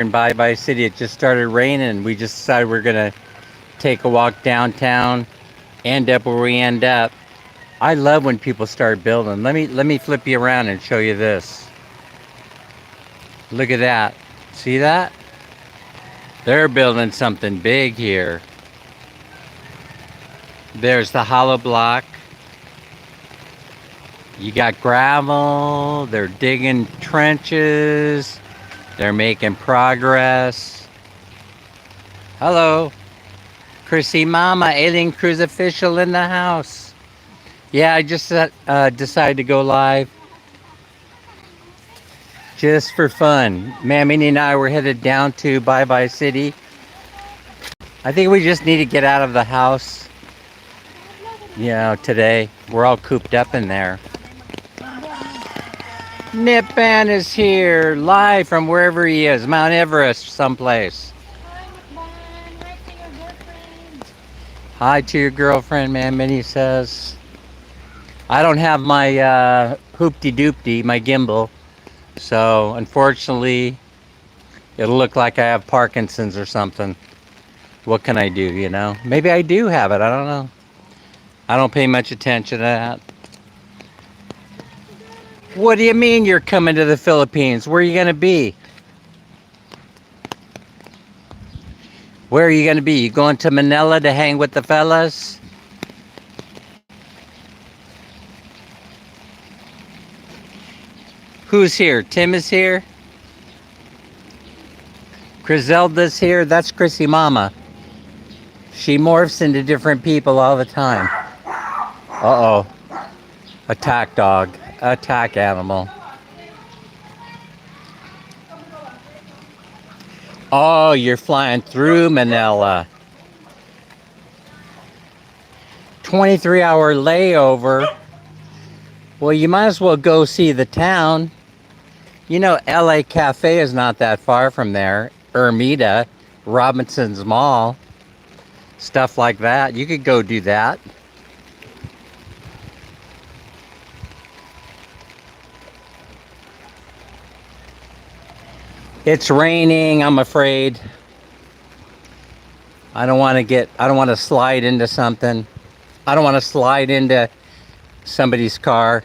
in Bye Bye City. It just started raining. We just decided we're gonna take a walk downtown, end up where we end up. I love when people start building. Let me flip you around and show you this. Look at that. See that? They're building something big here. There's the hollow block. You got gravel. They're digging trenches. They're making progress. Hello. Chrissy Mama, Alien Cruise official in the house. Yeah, I just decided to go live just for fun. Minnie and I were headed down to Bye Bye City. I think we just need to get out of the house. Today. We're all cooped up in there. Nipan is here, live from wherever he is, Mount Everest, someplace. Hi to your girlfriend, man. Minnie says. I don't have my hoopty-doopty, my gimbal. So, unfortunately, it'll look like I have Parkinson's or something. What can I do, Maybe I do have it, I don't know. I don't pay much attention to that. What do you mean you're coming to the Philippines? Where are you going to be? Where are you going to be? You going to Manila to hang with the fellas? Who's here? Tim is here? Griselda's here? That's Chrissy Mama. She morphs into different people all the time. Uh-oh. Attack dog. Attack animal. Oh, you're flying through Manila. 23-hour layover. Well, you might as well go see the town. LA Cafe is not that far from there. Ermita, Robinson's Mall, stuff like that. You could go do that. It's raining, I'm afraid. I don't want to slide into something. I don't want to slide into somebody's car.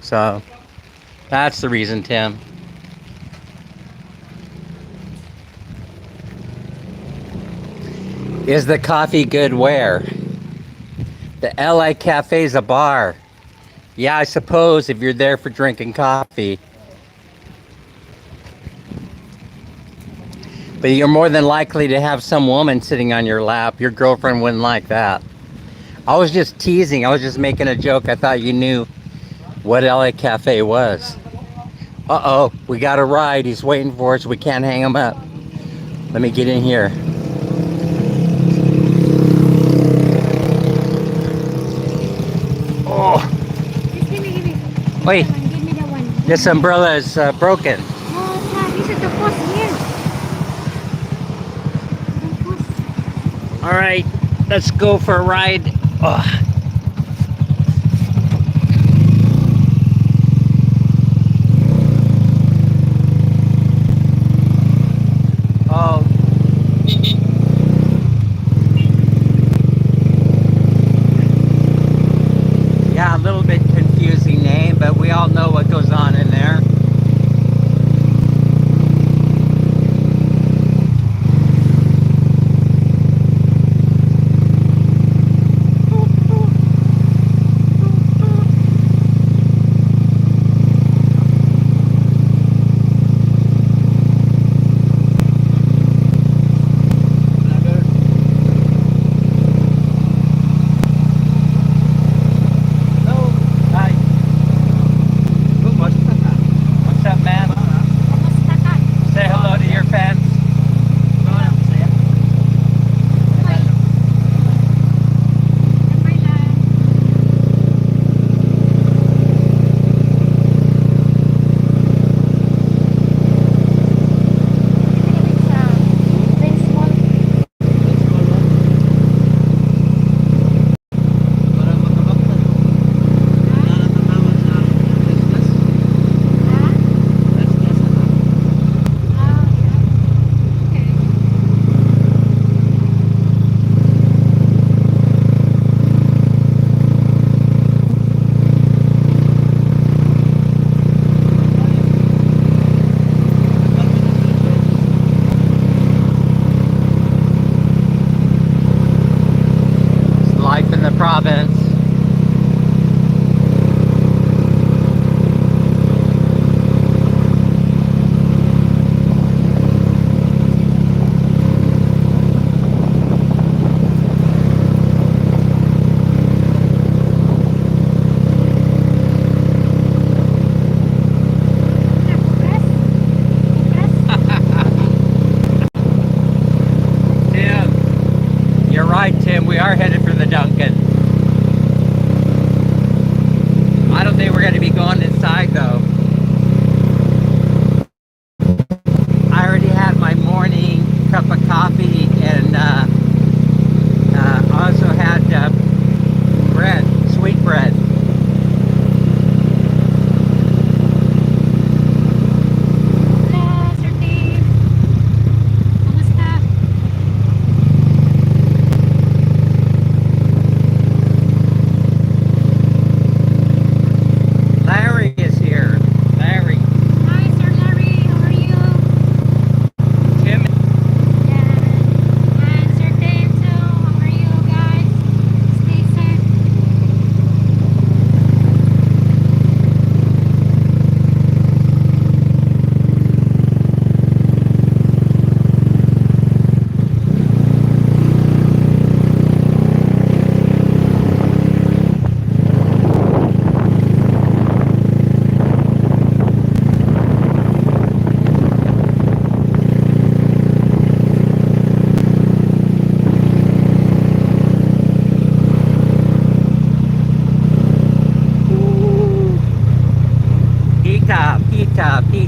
So, that's the reason, Tim. Is the coffee good where? The LA Cafe's a bar. Yeah, I suppose if you're there for drinking coffee. But you're more than likely to have some woman sitting on your lap. Your girlfriend wouldn't like that. I was just teasing. I was just making a joke. I thought you knew what LA Cafe was. Uh-oh, we got a ride. He's waiting for us. We can't hang him up. Let me get in here. Oh. Just give me. Wait. Give me the one. This umbrella is broken. Oh, this is the post here. All right, let's go for a ride. Oh. Oh. Yeah, a little bit confusing name, but we all know what goes on in there.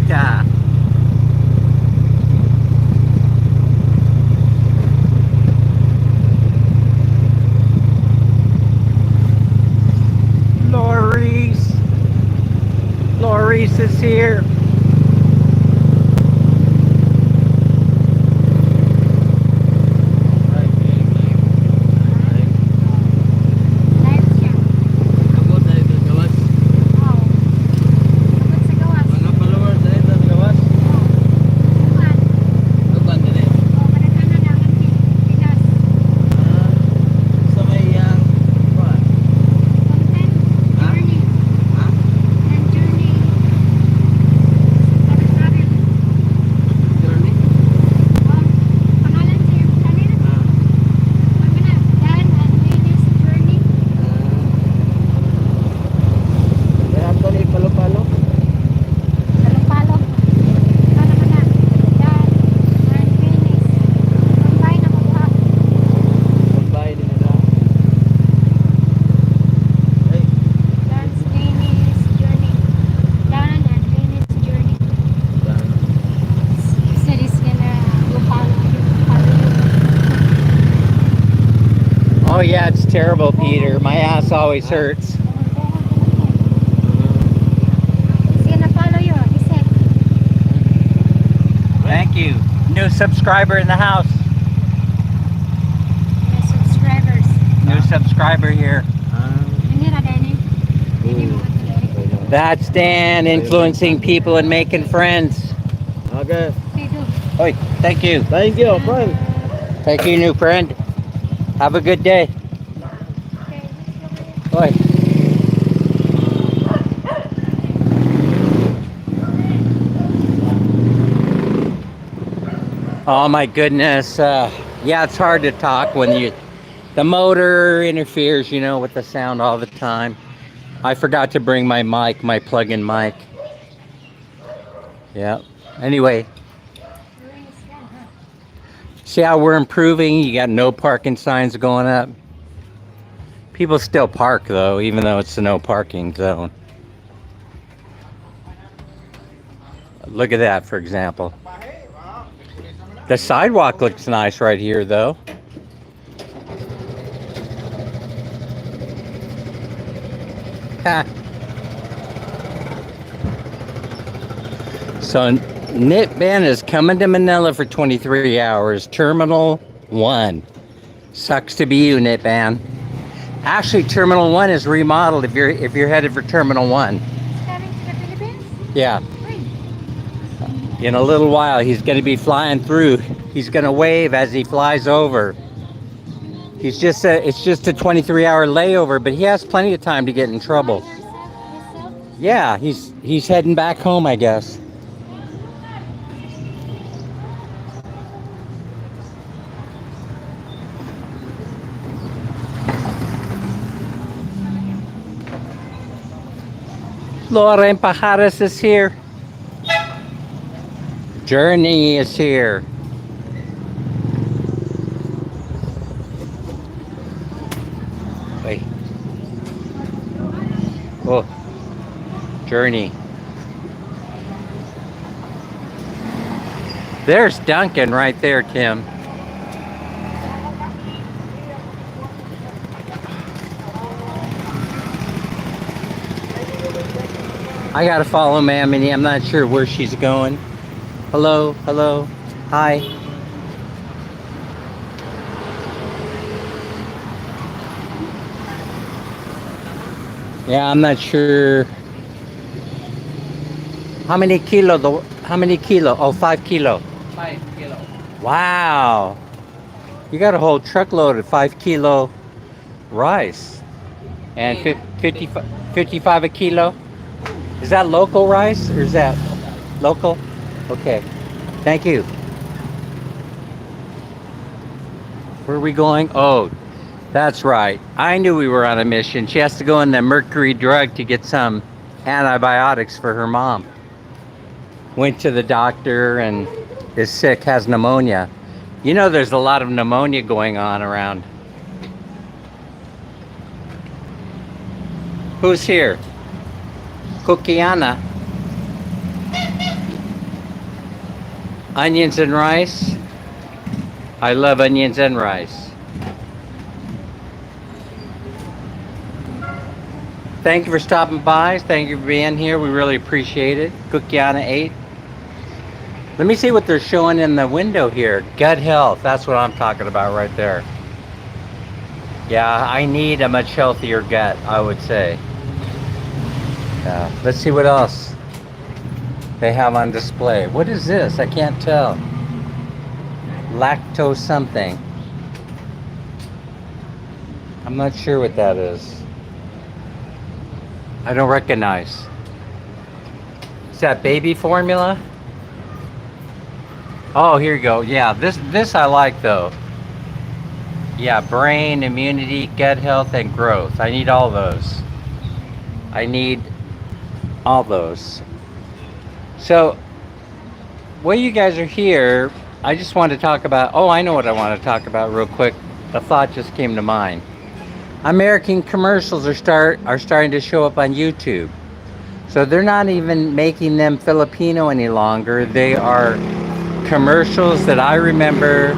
Senorita. Lori's. Lori's is here. Live siya. Abot na ito gawas. Oo. Abot sa gawas. Mga followers na ito gawas. Oo. Tuman. Tukan din eh. Oo, kadaghanan na ang Pinas. Sa may kuwan. Content. Ha? Journey. Ha? And journey. Travel. Journey? Oo. Pangalan siya yung channel. Ano na? Dan and Minnie's Journey. Kaya ito ni palo-palo. Palo-palo. Ano naman na? Dan and Minnie's. Combine na mga. Goodbye din nila. Hey. Dan's Minnie's Journey. Dan and Minnie's Journey. He said he's gonna go follow you. Oh yeah, it's terrible, Peter. My ass always hurts. He's gonna follow you, he said. Thank you. New subscriber in the house. The subscribers. New subscriber here. Hindi na, Danny. Hindi mo ka Danny. That's Dan influencing people and making friends. Okay. Okay, go. Oi, thank you. Thank you, friend. Thank you, new friend. Have a good day. Okay, let's go. Oi. Oh my goodness. Yeah, it's hard to talk when the motor interferes, you know, with the sound all the time. I forgot to bring my mic, my plug-in mic. Yeah. Anyway, see how we're improving? You got no parking signs going up. People still park though, even though it's a no parking zone. Look at that, for example. The sidewalk looks nice right here though. Ha. So Nitban is coming to Manila for 23 hours. Terminal 1. Sucks to be you, Nitban. Actually, Terminal 1 is remodeled if you're headed for Terminal 1. Coming to the Philippines? Yeah. When? In a little while, he's going to be flying through. He's going to wave as he flies over. It's just a 23-hour layover, but he has plenty of time to get in trouble. Yourself? Yeah, he's heading back home, I guess. Lauren Pajares is here. Journey is here. Wait. Oh. Journey. There's Duncan right there, Tim. I gotta follow Ma'am Minnie. I'm not sure where she's going. Hello, hello, hi. Yeah, I'm not sure. How many kilo? How many kilo? Oh, 5 kilo. 5 kilo. Wow. You got a whole truckload of 5 kilo rice. And 55 a kilo? Is that local rice or is that local? Okay. Thank you. Where are we going? Oh, that's right. I knew we were on a mission. She has to go in the Mercury drug to get some antibiotics for her mom. Went to the doctor and is sick, has pneumonia. You know there's a lot of pneumonia going on around. Who's here? Kukiana. Onions and rice. I love onions and rice. Thank you for stopping by. Thank you for being here. We really appreciate it. Cookiana 8. Let me see what they're showing in the window here. Gut health. That's what I'm talking about right there. Yeah, I need a much healthier gut, I would say. Let's see what else they have on display. What is this? I can't tell. Lactose something. I'm not sure what that is. I don't recognize. Is that baby formula? Oh, here you go. Yeah, this I like though. Yeah, brain, immunity, gut health, and growth. I need all those. I need all those. So, while you guys are here, I just want to talk about, oh, I know what I want to talk about real quick. A thought just came to mind. American commercials are starting to show up on YouTube. So they're not even making them Filipino any longer. They are commercials that I remember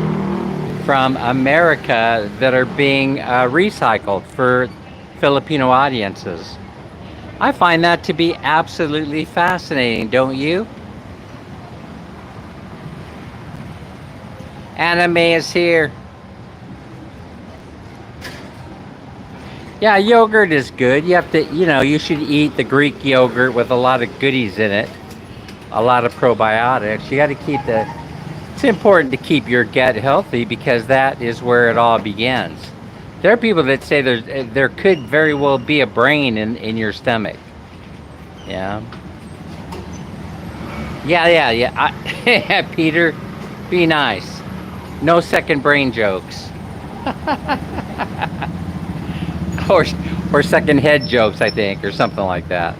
from America that are being recycled for Filipino audiences. I find that to be absolutely fascinating, don't you? Anime is here. Yeah, yogurt is good. You have to, you should eat the Greek yogurt with a lot of goodies in it. A lot of probiotics. You got to keep it's important to keep your gut healthy because that is where it all begins. There are people that say there could very well be a brain in your stomach. Yeah. Yeah. Peter, be nice. No second brain jokes. or second head jokes, I think, or something like that.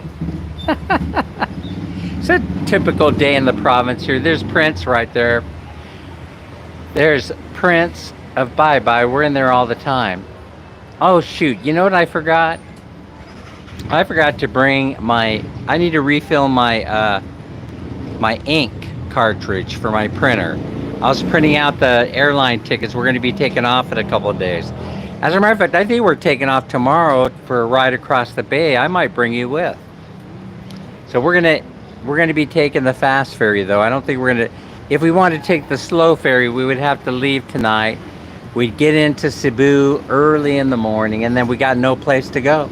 It's a typical day in the province here. There's Prince right there. There's Prince of Bye Bye. We're in there all the time. Oh shoot, you know what I forgot? I forgot to bring I need to refill my my ink cartridge for my printer. I was printing out the airline tickets. We're going to be taking off in a couple of days. As a matter of fact, I think we're taking off tomorrow for a ride across the bay. I might bring you with. So we're gonna be taking the fast ferry though. I don't think we're gonna. If we wanted to take the slow ferry, we would have to leave tonight. We'd get into Cebu early in the morning, and then we got no place to go.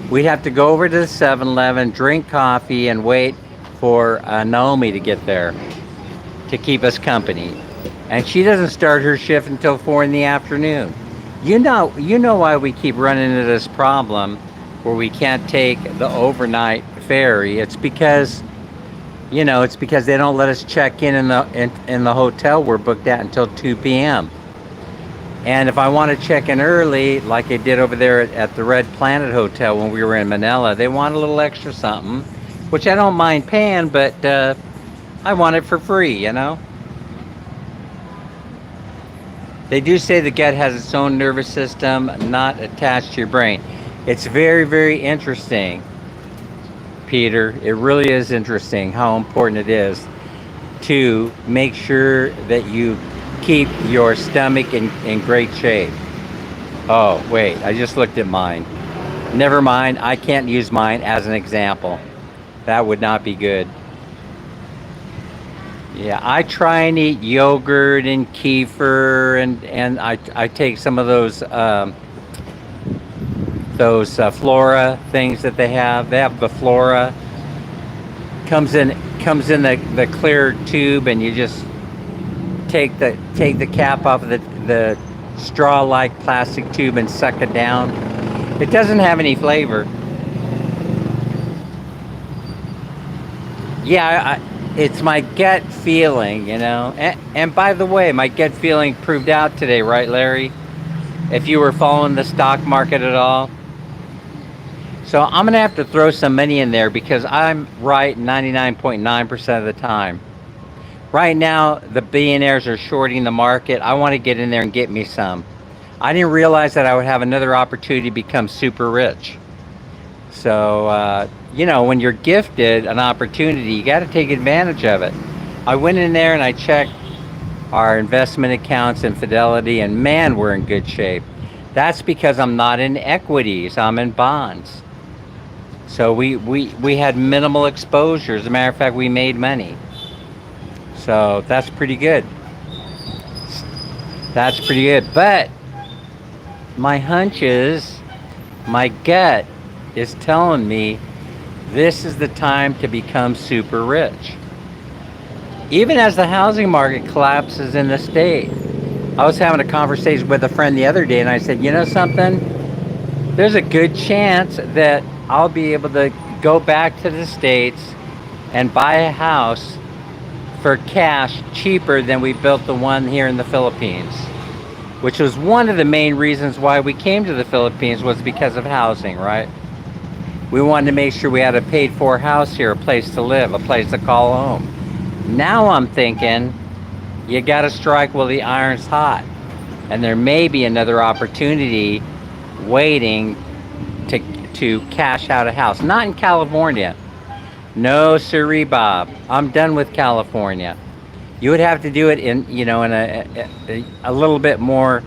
We'd have to go over to the 7-Eleven, drink coffee, and wait for Naomi to get there to keep us company. And she doesn't start her shift until 4 in the afternoon. You know why we keep running into this problem where we can't take the overnight ferry. It's because they don't let us check in the hotel we're booked at until 2 p.m. And if I want to check in early, like I did over there at the Red Planet Hotel when we were in Manila, they want a little extra something, which I don't mind paying, but I want it for free, They do say the gut has its own nervous system, not attached to your brain. It's very, very interesting, Peter. It really is interesting how important it is to make sure that you keep your stomach in great shape. Oh, wait, I just looked at mine. Never mind, I can't use mine as an example. That would not be good. Yeah, I try and eat yogurt and kefir, and I take some of those flora things that they have. They have the flora. Comes in the clear tube, and you just take the cap off of the straw-like plastic tube and suck it down. It doesn't have any flavor. Yeah, it's my gut feeling, And by the way, my gut feeling proved out today, right, Larry? If you were following the stock market at all. So I'm going to have to throw some money in there because I'm right 99.9% of the time. Right now, the billionaires are shorting the market. I want to get in there and get me some. I didn't realize that I would have another opportunity to become super rich. So, when you're gifted an opportunity, you got to take advantage of it. I went in there and I checked our investment accounts and Fidelity, and man, we're in good shape. That's because I'm not in equities, I'm in bonds. So we had minimal exposure. As a matter of fact, we made money. So that's pretty good. That's pretty good. But my hunch is, my gut is telling me this is the time to become super rich. Even as the housing market collapses in the state. I was having a conversation with a friend the other day and I said, you know something? There's a good chance that I'll be able to go back to the States and buy a house for cash cheaper than we built the one here in the Philippines. Which was one of the main reasons why we came to the Philippines, was because of housing, right? We wanted to make sure we had a paid for house here, a place to live, a place to call home. Now I'm thinking, you gotta strike while the iron's hot. And there may be another opportunity waiting to cash out a house. Not in California. No siree, Bob. I'm done with California. You would have to do it in, in a little bit more,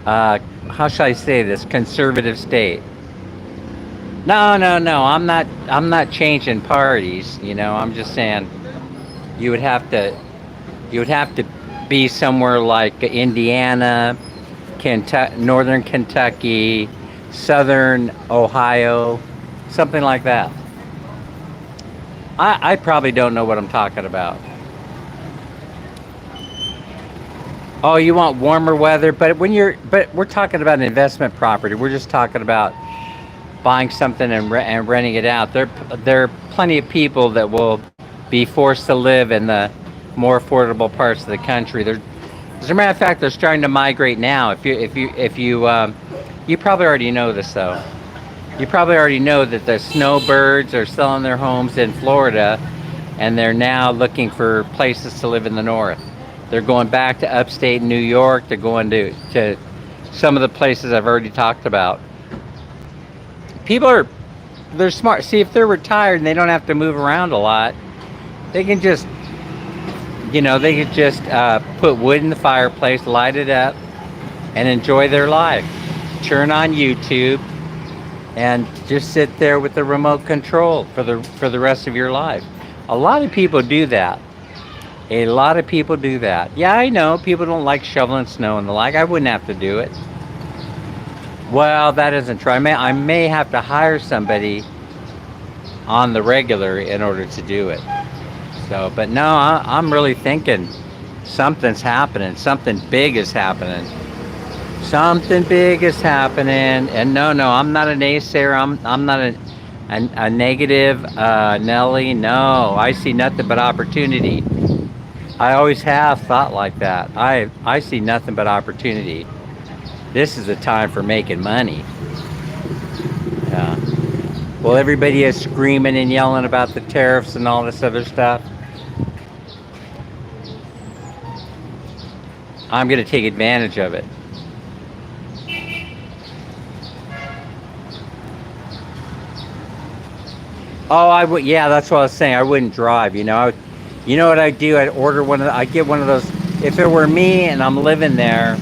how shall I say this, conservative state. No, no, no. I'm not changing parties. I'm just saying you would have to be somewhere like Indiana, northern Kentucky, southern Ohio, something like that. I probably don't know what I'm talking about. Oh, you want warmer weather, but we're talking about an investment property. We're just talking about buying something and renting it out. There are plenty of people that will be forced to live in the more affordable parts of the country. As a matter of fact, they're starting to migrate now. You probably already know this though. You probably already know that the snowbirds are selling their homes in Florida, and they're now looking for places to live in the north. They're going back to upstate New York. They're going to some of the places I've already talked about. They're smart. See, if they're retired and they don't have to move around a lot, they can just, put wood in the fireplace, light it up, and enjoy their life. Turn on YouTube and just sit there with the remote control for the rest of your life. A lot of people do that. A lot of people do that. Yeah, I know people don't like shoveling snow and the like. I wouldn't have to do it. Well, that isn't true. I may have to hire somebody on the regular in order to do it. So, but no, I'm really thinking something's happening. Something big is happening. Something big is happening. And no, I'm not a naysayer. I'm not a negative Nelly. No, I see nothing but opportunity. I always have thought like that. I see nothing but opportunity. This is the time for making money. Yeah. Well, everybody is screaming and yelling about the tariffs and all this other stuff. I'm going to take advantage of it. Oh, I would. Yeah, that's what I was saying. I wouldn't drive. You know what I do? I'd get one of those. If it were me and I'm living there,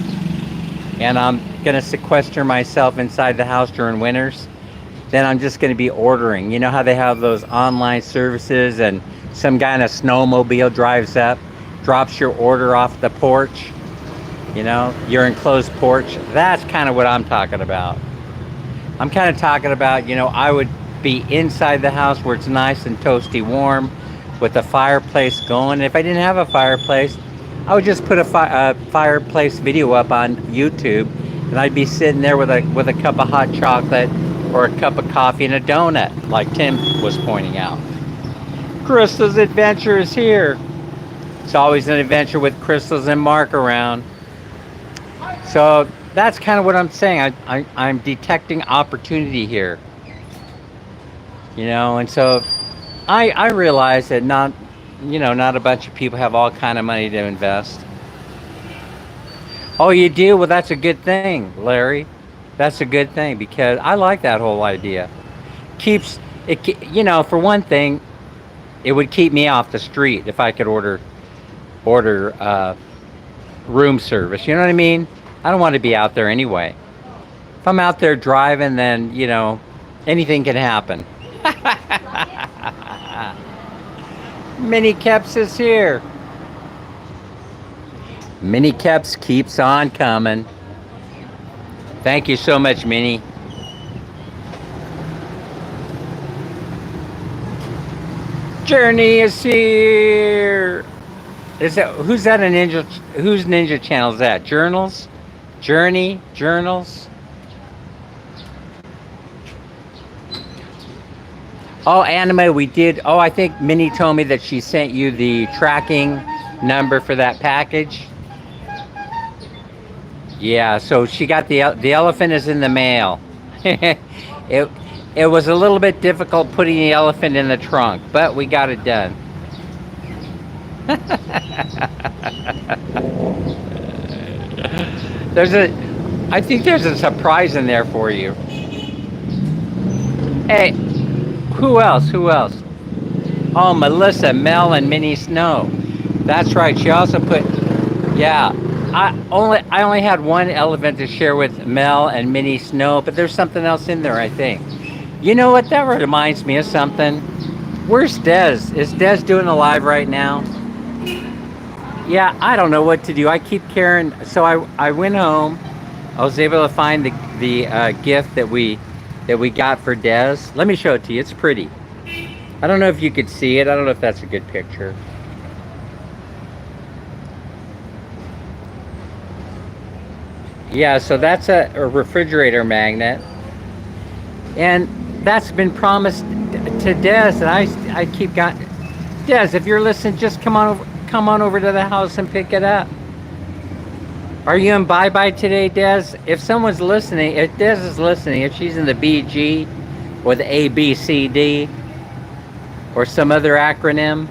and I'm gonna sequester myself inside the house during winters, then I'm just gonna be ordering. You know how they have those online services, and some guy in a snowmobile drives up, drops your order off the porch. Your enclosed porch. That's kind of what I'm talking about. I'm kind of talking about, I would be inside the house where it's nice and toasty warm, with the fireplace going. If I didn't have a fireplace, I would just put a fireplace video up on YouTube, and I'd be sitting there with a cup of hot chocolate or a cup of coffee and a donut, like Tim was pointing out. Crystal's Adventure is here. It's always an adventure with Crystals and Mark around. So that's kind of what I'm saying. I'm detecting opportunity here. And so I realize that not a bunch of people have all kind of money to invest. Oh, you do? Well, that's a good thing, Larry. That's a good thing, because I like that whole idea. Keeps it, for one thing, it would keep me off the street if I could order order room service. You know what I mean? I don't want to be out there anyway. If I'm out there driving, then, anything can happen. Minnie Keps is here. Minnie Keps keeps on coming. Thank you so much, Minnie. Journey is here. Who's that? A ninja? Whose ninja channel is that? Journals, Journey, Journals. Oh, Anime, we did. Oh, I think Minnie told me that she sent you the tracking number for that package. Yeah, so she got the elephant is in the mail. It was a little bit difficult putting the elephant in the trunk, but we got it done. I think there's a surprise in there for you. Hey, who else? Who else? Oh, Melissa, Mel, and Minnie Snow. That's right. She also put, yeah. I only had one elephant to share with Mel and Minnie Snow, but there's something else in there, I think. You know what? That reminds me of something. Where's Des? Is Des doing a live right now? Yeah, I don't know what to do. I keep carrying. So I went home. I was able to find the gift that we got for Des. Let me show it to you. It's pretty. I don't know if you could see it. I don't know if that's a good picture. Yeah, so that's a refrigerator magnet, and that's been promised to Des, and I keep got Des. If you're listening, just come on over to the house and pick it up. Are you in bye-bye today, Des? If someone's listening, if Des is listening, if she's in the BG or the ABCD or some other acronym,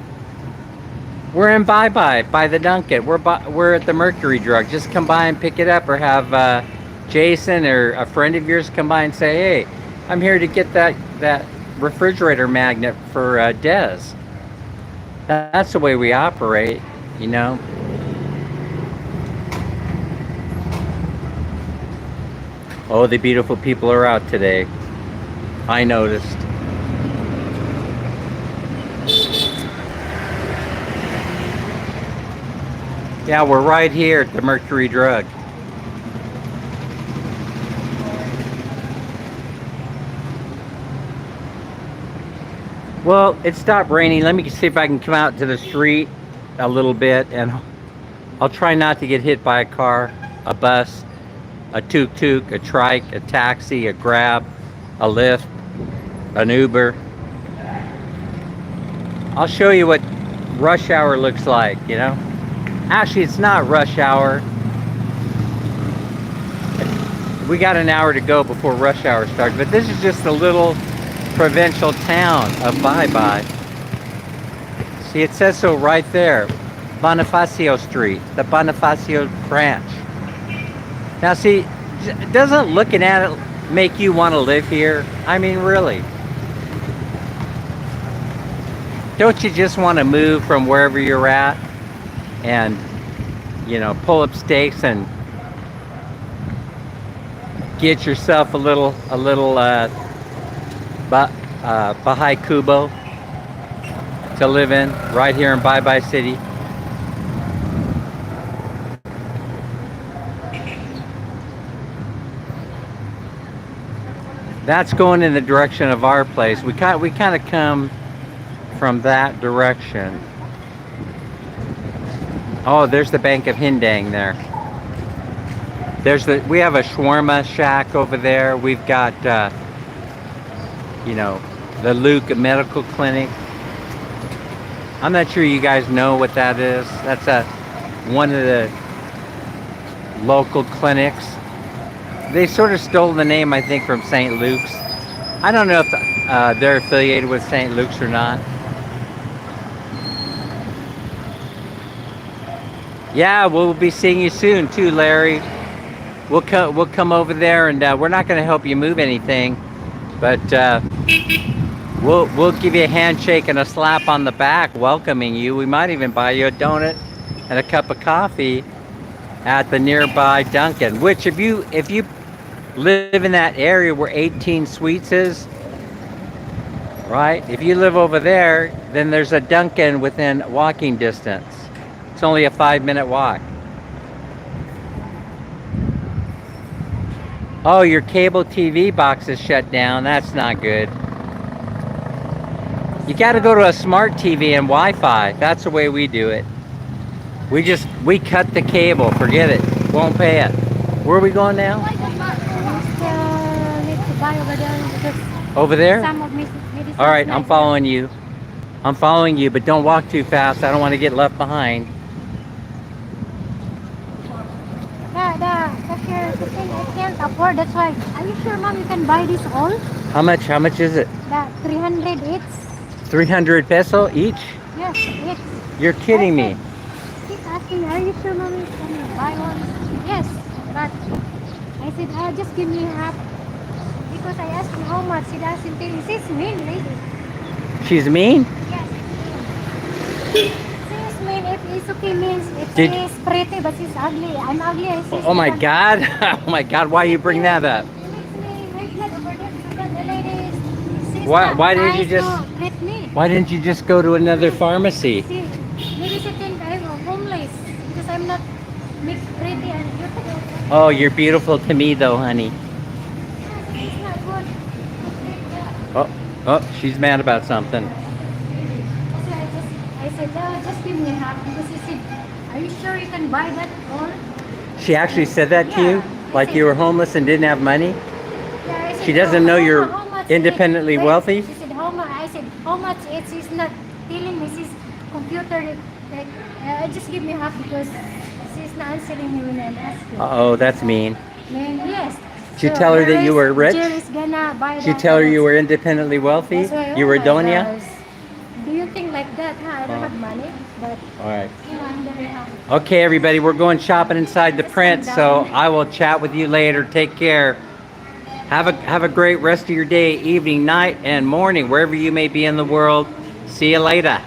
we're in bye-bye by the Dunkin'. We're at the Mercury Drug. Just come by and pick it up, or have Jason or a friend of yours come by and say, "Hey, I'm here to get that refrigerator magnet for Des." That's the way we operate, you know. Oh, the beautiful people are out today. I noticed. Yeah, we're right here at the Mercury Drug. Well, it stopped raining. Let me see if I can come out to the street a little bit, and I'll try not to get hit by a car, a bus, a tuk-tuk, a trike, a taxi, a Grab, a Lyft, an Uber. I'll show you what rush hour looks like, you know. Actually, it's not rush hour. We got an hour to go before rush hour starts, but this is just a little provincial town of Bye-Bye. See, it says so right there. Bonifacio Street, the Bonifacio branch. Now see, doesn't looking at it make you want to live here? I mean, really. Don't you just want to move from wherever you're at and, you know, pull up stakes and get yourself a little Baha'i Kubo to live in right here in Bye-Bye City? That's going in the direction of our place. We kind of come from that direction. Oh, there's the Bank of Hindang there. We have a shawarma shack over there. We've got, you know, the Luke Medical Clinic. I'm not sure you guys know what that is. That's one of the local clinics. They sort of stole the name, I think, from St. Luke's. I don't know if they're affiliated with St. Luke's or not. Yeah, we'll be seeing you soon too, Larry. We'll come over there, and we're not going to help you move anything, but we'll give you a handshake and a slap on the back welcoming you. We might even buy you a donut and a cup of coffee at the nearby Dunkin'. Which, if you live in that area where 18 Sweets is, right? If you live over there, then there's a Dunkin' within walking distance. It's only a 5-minute walk. Oh, your cable TV box is shut down. That's not good. You got to go to a smart TV and Wi-Fi. That's the way we do it. We cut the cable. Forget it. Won't pay it. Where are we going now? We still need to buy over there because Over there? some of medicine. All right, I'm following you. I'm following you, but don't walk too fast. I don't want to get left behind. The thing I can't afford. That's why. Are you sure, Mom, you can buy this all? How much is it? The 300 each. 300 peso each? Yes, each. You're kidding me. Keep asking, are you sure, Mommy, can you buy one? Yes, but I said, just give me half. Because I asked her how much, she doesn't tell me. She's mean, lady. She's mean? Yes, she's mean. If it's okay means if Did- she's pretty, but she's ugly. I'm ugly. And she's Oh my not. God. Oh my God. Why you bring that up? It makes me very glad over there because the lady, she's Why- not why didn't nice you just- to treat me. Why didn't you just go to another pharmacy? See, maybe she think I'm homeless because I'm not make pretty and beautiful. Oh, you're beautiful to me though, honey. It's not good. Oh, oh, she's mad about something. So I said, just give me half because he said, are you sure you can buy that all? She actually said that to you? Like you were homeless and didn't have money? Yeah, I said, She doesn't know you're how much independently it- wealthy? She said, how much? I said, how much it's? She's not telling me. She's computer. Like, just give me half because she's not answering me when I'm asking. Uh-oh, that's mean. Then yes. Did you tell her that you were rich? Jerry's gonna buy Did you that tell her house. you were independently wealthy? That's why, You oh were my Doña? gosh. Do you think like that? Huh? I don't Oh. have money, but All right. you know, I'm very happy. Okay, everybody, we're going shopping inside the Prince, so I will chat with you later. Take care. Have a great rest of your day, evening, night, and morning, wherever you may be in the world. See you later.